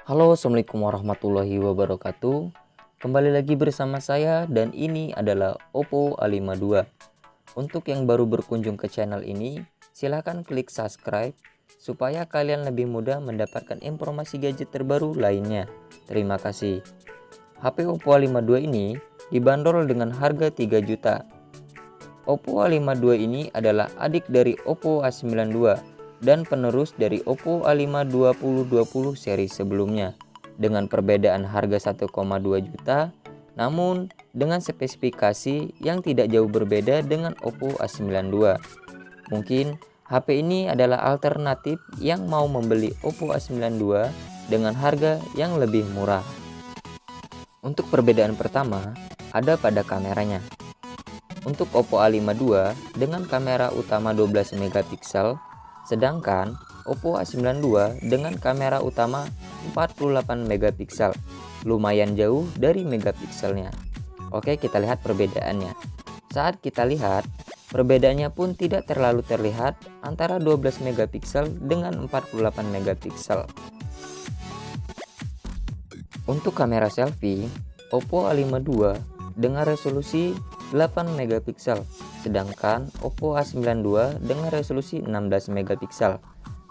Halo, assalamualaikum warahmatullahi wabarakatuh. Kembali lagi bersama saya dan ini adalah Oppo A52. Untuk yang baru berkunjung ke channel ini, silahkan klik subscribe supaya kalian lebih mudah mendapatkan informasi gadget terbaru lainnya. Terima kasih. HP Oppo A52 ini dibanderol dengan harga 3 juta. Oppo A52 ini adalah adik dari Oppo A92 dan penerus dari Oppo A5 2020 seri sebelumnya dengan perbedaan harga 1,2 juta, namun dengan spesifikasi yang tidak jauh berbeda dengan Oppo A92. Mungkin HP ini adalah alternatif yang mau membeli Oppo A92 dengan harga yang lebih murah. Untuk perbedaan pertama ada pada kameranya. Untuk Oppo A52 dengan kamera utama 12 megapiksel, sedangkan Oppo A92 dengan kamera utama 48 megapiksel, lumayan jauh dari megapikselnya. Oke, kita lihat perbedaannya. Saat kita lihat, perbedaannya pun tidak terlalu terlihat antara 12 megapiksel dengan 48 megapiksel. Untuk kamera selfie, Oppo A52 dengan resolusi 8 megapiksel, sedangkan Oppo A92 dengan resolusi 16 megapiksel.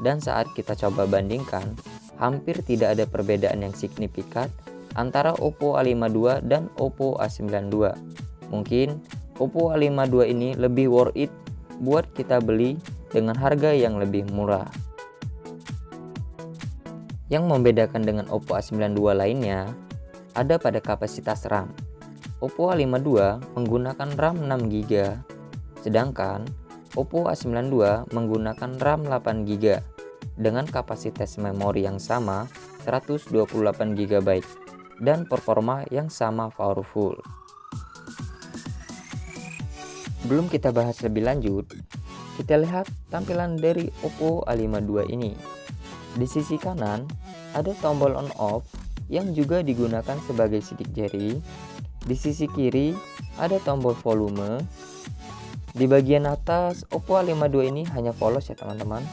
Dan saat kita coba bandingkan, hampir tidak ada perbedaan yang signifikan antara Oppo A52 dan Oppo A92. Mungkin Oppo A52 ini lebih worth it buat kita beli dengan harga yang lebih murah. Yang membedakan dengan Oppo A92 lainnya ada pada kapasitas RAM. Oppo A52 menggunakan RAM 6GB, sedangkan Oppo A92 menggunakan RAM 8GB dengan kapasitas memori yang sama 128GB dan performa yang sama powerful. Sebelum kita bahas lebih lanjut, kita lihat tampilan dari Oppo A52 ini. Di sisi kanan ada tombol on off yang juga digunakan sebagai sidik jari. Di sisi kiri ada tombol volume. Di bagian atas Oppo A52 ini hanya polos ya teman-teman.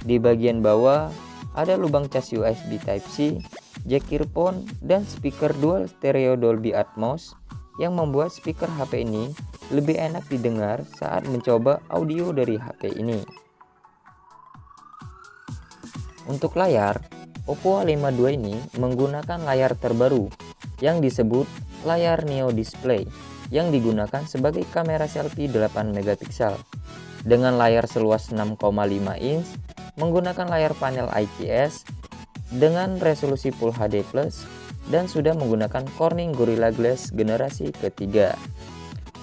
Di bagian bawah ada lubang cas USB Type-C, jack earphone, dan speaker dual stereo Dolby Atmos yang membuat speaker HP ini lebih enak didengar saat mencoba audio dari HP ini. Untuk layar, Oppo A52 ini menggunakan layar terbaru yang disebut layar Neo Display yang digunakan sebagai kamera selfie 8 megapiksel dengan layar seluas 6,5 inch, menggunakan layar panel IPS dengan resolusi Full HD+, dan sudah menggunakan Corning Gorilla Glass generasi ketiga.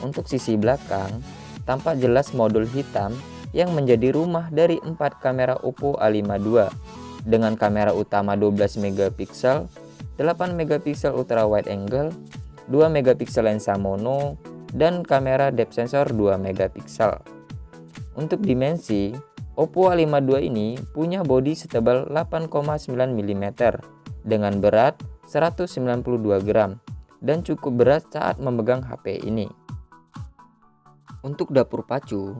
Untuk sisi belakang, tampak jelas modul hitam yang menjadi rumah dari 4 kamera Oppo A52 dengan kamera utama 12 megapiksel, 8 megapiksel ultra wide angle, 2 megapiksel lensa mono, dan kamera depth sensor 2 megapiksel. Untuk dimensi, Oppo A52 ini punya bodi setebal 8,9 mm dengan berat 192 gram dan cukup berat saat memegang HP ini. Untuk dapur pacu,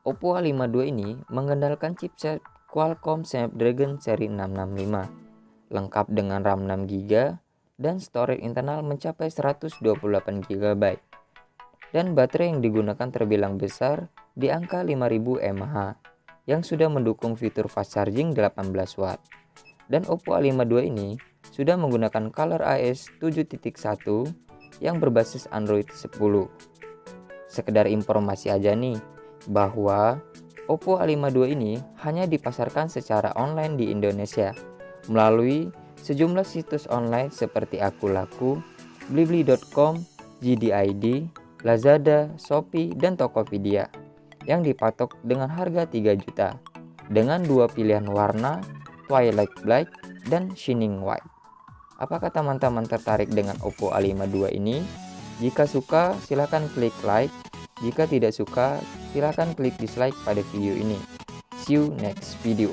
Oppo A52 ini mengandalkan chipset Qualcomm Snapdragon seri 665, lengkap dengan RAM 6GB dan storage internal mencapai 128GB. Dan baterai yang digunakan terbilang besar di angka 5000 mAh yang sudah mendukung fitur fast charging 18 watt. Dan Oppo A52 ini sudah menggunakan Color OS 7.1 yang berbasis Android 10. Sekedar informasi aja nih bahwa Oppo A52 ini hanya dipasarkan secara online di Indonesia melalui sejumlah situs online seperti Akulaku, Blibli.com, JD.id, Lazada, Shopee, dan Tokopedia yang dipatok dengan harga 3 juta dengan dua pilihan warna, Twilight Black dan Shining White. Apakah teman-teman tertarik dengan Oppo A52 ini? Jika suka, silahkan klik like. Jika tidak suka, silahkan klik dislike pada video ini. See you next video.